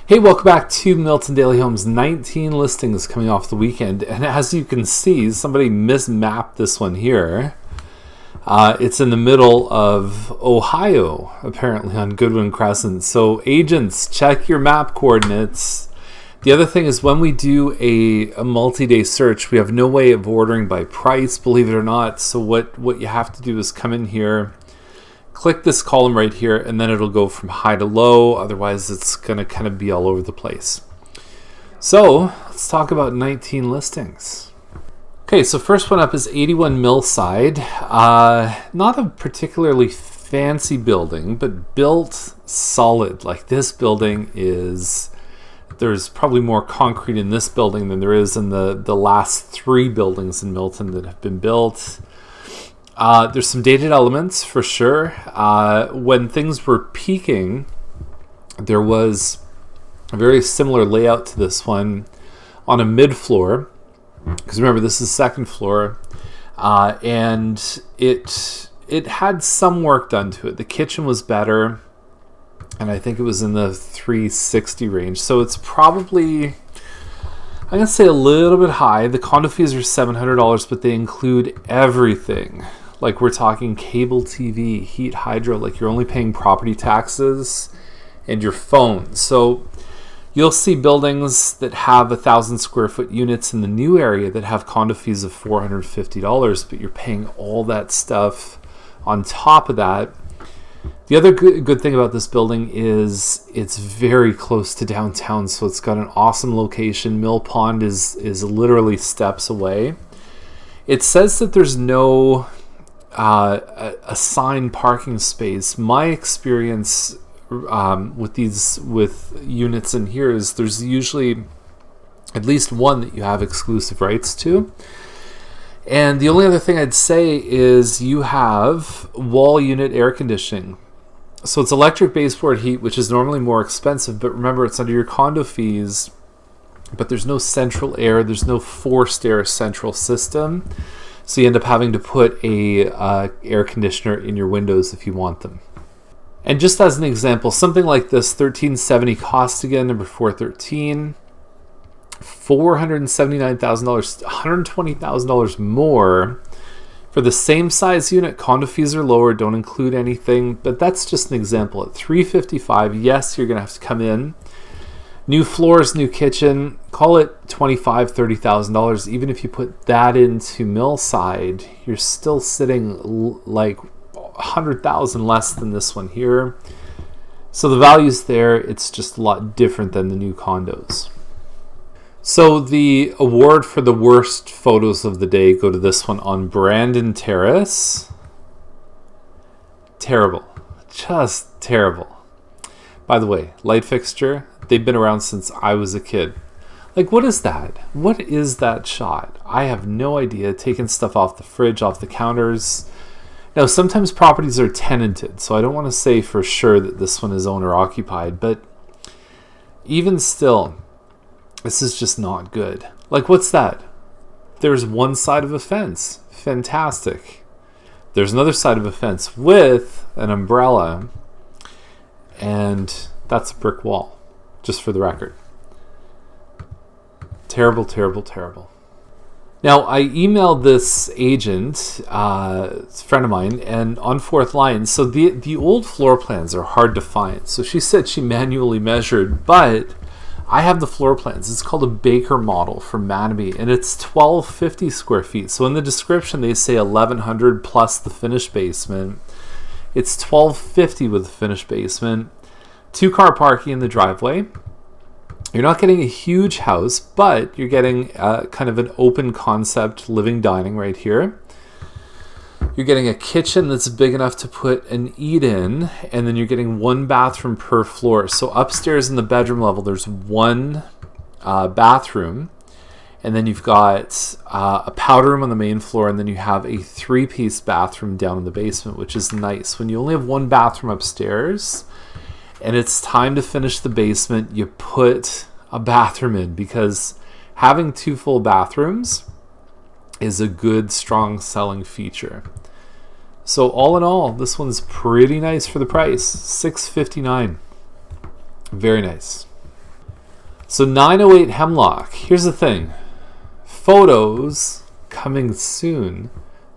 Hey, welcome back to Milton Daily Homes. 19 listings coming off the weekend, and as you can see, somebody mismapped this one here. It's in the middle of Ohio, apparently on Goodwin Crescent. So agents, check your map coordinates. The other thing is when we do a multi-day search, we have no way of ordering by price, believe it or not. So what you have to do is come in here, click this column right here, and then it'll go from high to low. Otherwise, it's going to kind of be all over the place. So let's talk about 19 listings. Okay, so first one up is 81 Millside. Not a particularly fancy building, but built solid. Like this building is, there's probably more concrete in this building than there is in the last 3 buildings in Milton that have been built. There's some dated elements for sure. When things were peaking, there was a very similar layout to this one on a mid-floor. Because remember, this is second floor, and it had some work done to it. The kitchen was better, and I think it was in the $360 range. So it's probably, I'm going to say, a little bit high. The condo fees are $700, but they include everything. Like we're talking cable TV, heat, hydro, like you're only paying property taxes and your phone. So you'll see buildings that have 1,000 square foot units in the new area that have condo fees of $450, but you're paying all that stuff on top of that. The other good thing about this building is it's very close to downtown, so it's got an awesome location. Mill Pond is literally steps away. It says that there's no assigned parking space. My experience with units in here is there's usually at least one that you have exclusive rights to. And the only other thing I'd say is you have wall unit air conditioning. So it's electric baseboard heat, which is normally more expensive, but remember it's under your condo fees, but there's no central air, there's no forced air central system. So you end up having to put a air conditioner in your windows if you want them. And just as an example, something like this, $1,370 Costigan, number 413, $479,000, $120,000 more. For the same size unit, condo fees are lower, don't include anything, but that's just an example. At $355, yes, you're going to have to come in. New floors, new kitchen, call it $25,000, $30,000. Even if you put that into Millside, you're still sitting like $100,000 less than this one here. So the value's there. It's just a lot different than the new condos. So the award for the worst photos of the day go to this one on Brandon Terrace. Terrible. Just terrible. By the way, light fixture, they've been around since I was a kid. Like, what is that? What is that shot? I have no idea. Taking stuff off the fridge, off the counters. Now, sometimes properties are tenanted, so I don't want to say for sure that this one is owner-occupied, but even still, this is just not good. Like, what's that? There's one side of a fence. Fantastic. There's another side of a fence with an umbrella, and that's a brick wall, just for the record. Terrible, terrible, terrible. Now, I emailed this agent, a friend of mine, and on fourth line, so the old floor plans are hard to find. So she said she manually measured, but I have the floor plans. It's called a Baker model from Manabe, and it's 1,250 square feet. So in the description, they say 1,100 plus the finished basement. It's 1,250 with the finished basement. 2-car parking in the driveway. You're not getting a huge house, but you're getting kind of an open concept living dining right here. You're getting a kitchen that's big enough to put an eat in, and then you're getting 1 bathroom per floor. So upstairs in the bedroom level, there's 1 bathroom, and then you've got a powder room on the main floor, and then you have a 3-piece bathroom down in the basement, which is nice. When you only have 1 bathroom upstairs, and it's time to finish the basement, you put a bathroom in, because having 2 full bathrooms is a good, strong selling feature. So all in all, this one's pretty nice for the price. $659. Very nice. So 908 Hemlock. Here's the thing. Photos coming soon.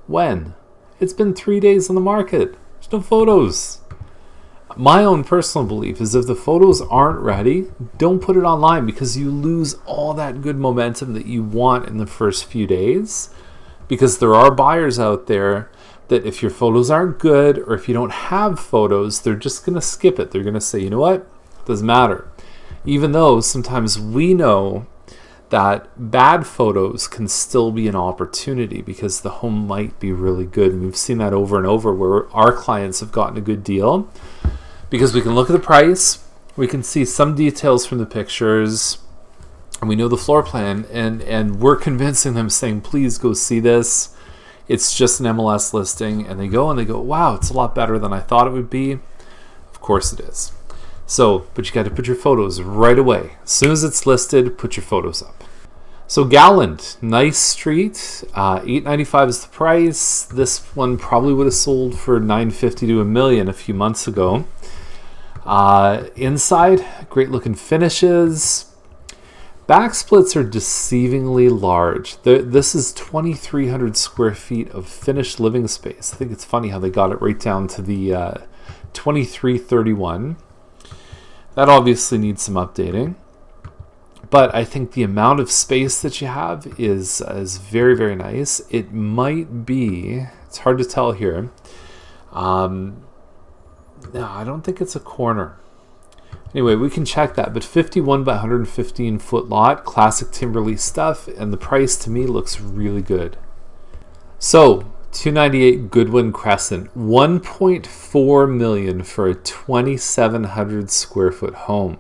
When? It's been 3 days on the market. There's no photos. My own personal belief is if the photos aren't ready, don't put it online, because you lose all that good momentum that you want in the first few days. Because there are buyers out there that if your photos aren't good, or if you don't have photos, they're just going to skip it. They're going to say, you know what? It doesn't matter. Even though sometimes we know that bad photos can still be an opportunity because the home might be really good. And we've seen that over and over where our clients have gotten a good deal because we can look at the price, we can see some details from the pictures, and we know the floor plan, and we're convincing them, saying, please go see this. It's just an MLS listing. And they go, wow, it's a lot better than I thought it would be. Of course it is. So, but you got to put your photos right away. As soon as it's listed, put your photos up. So Galland, nice street, $895 is the price. This one probably would have sold for $950 to $1 million a few months ago. Inside, great looking finishes. Back splits are deceivingly large. This is 2,300 square feet of finished living space. I think it's funny how they got it right down to the 2331. That obviously needs some updating. But I think the amount of space that you have is very, very nice. It might be, it's hard to tell here. No, I don't think it's a corner. Anyway, we can check that. But 51 by 115 foot lot, classic timber stuff, and the price to me looks really good. So, 298 Goodwin Crescent, $1.4 million for a 2,700 square foot home.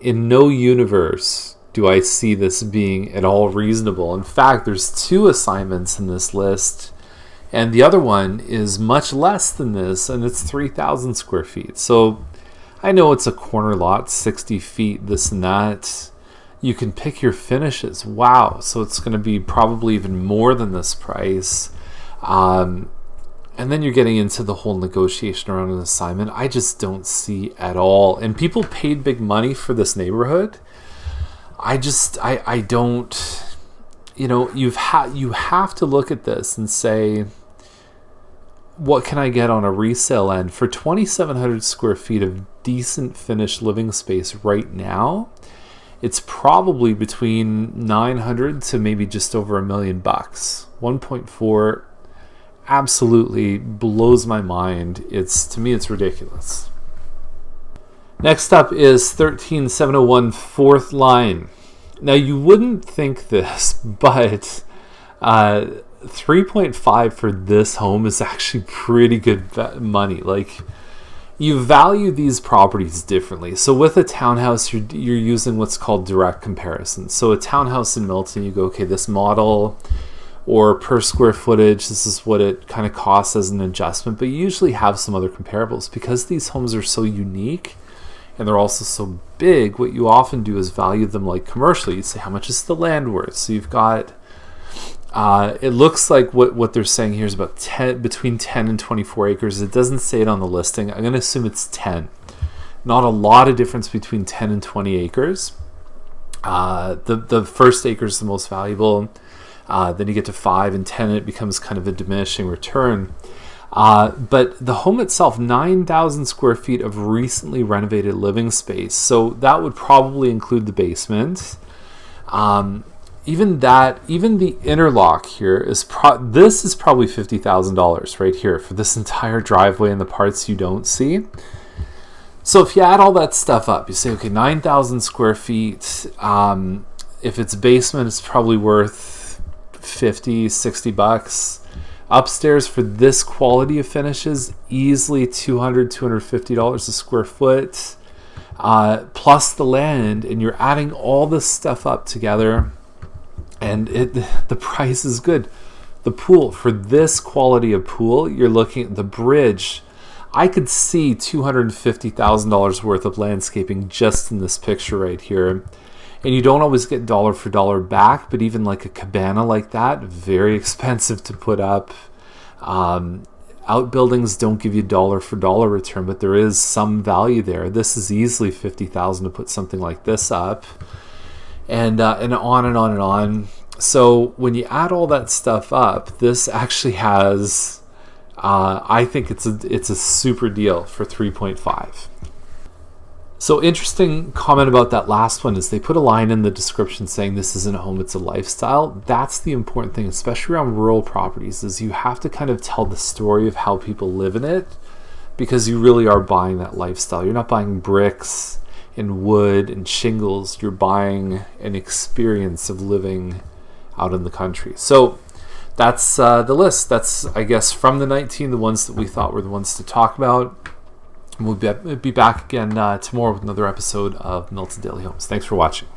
In no universe do I see this being at all reasonable. In fact, there's 2 assignments in this list, and the other one is much less than this, and it's 3,000 square feet. So I know it's a corner lot, 60 feet, this and that. You can pick your finishes. Wow. So it's going to be probably even more than this price. And then you're getting into the whole negotiation around an assignment. I just don't see at all. And people paid big money for this neighborhood. I don't, you have to look at this and say, what can I get on a resale end for 2,700 square feet of decent finished living space right now? It's probably between 900 to maybe just over $1 million. 1.4 absolutely blows my mind. To me, it's ridiculous. Next up is 13701 Fourth Line. Now, you wouldn't think this, but 3.5 for this home is actually pretty good money. Like, you value these properties differently. So with a townhouse, you're using what's called direct comparison. So a townhouse in Milton, you go, okay, this model or per square footage, this is what it kind of costs as an adjustment. But you usually have some other comparables. Because these homes are so unique and they're also so big, what you often do is value them like commercially. You say, how much is the land worth? So you've got, it looks like what they're saying here is about between 10 and 24 acres. It doesn't say it on the listing. I'm going to assume it's 10. Not a lot of difference between 10 and 20 acres. The first acre is the most valuable. Then you get to 5 and 10, and it becomes kind of a diminishing return. But the home itself, 9,000 square feet of recently renovated living space. So that would probably include the basement. Even the interlock here is this is probably $50,000 right here for this entire driveway and the parts you don't see. So if you add all that stuff up, you say, okay, 9,000 square feet. If it's basement, it's probably worth $50, $60. Upstairs for this quality of finishes, easily $200, $250 a square foot, plus the land, and you're adding all this stuff up together. And the price is good. The pool, for this quality of pool, you're looking at the bridge. I could see $250,000 worth of landscaping just in this picture right here. And you don't always get dollar for dollar back, but even like a cabana like that, very expensive to put up. Outbuildings don't give you dollar for dollar return, but there is some value there. This is easily $50,000 to put something like this up, and on and on and on. So when you add all that stuff up, this actually has, I think it's a super deal for 3.5. So interesting comment about that last one is they put a line in the description saying this isn't a home, it's a lifestyle. That's the important thing, especially around rural properties, is you have to kind of tell the story of how people live in it, because you really are buying that lifestyle. You're not buying bricks and wood and shingles. You're buying an experience of living out in the country. So that's the list. That's, I guess, from the 19, the ones that we thought were the ones to talk about. We'll be back again tomorrow with another episode of Milton Daily Homes. Thanks for watching.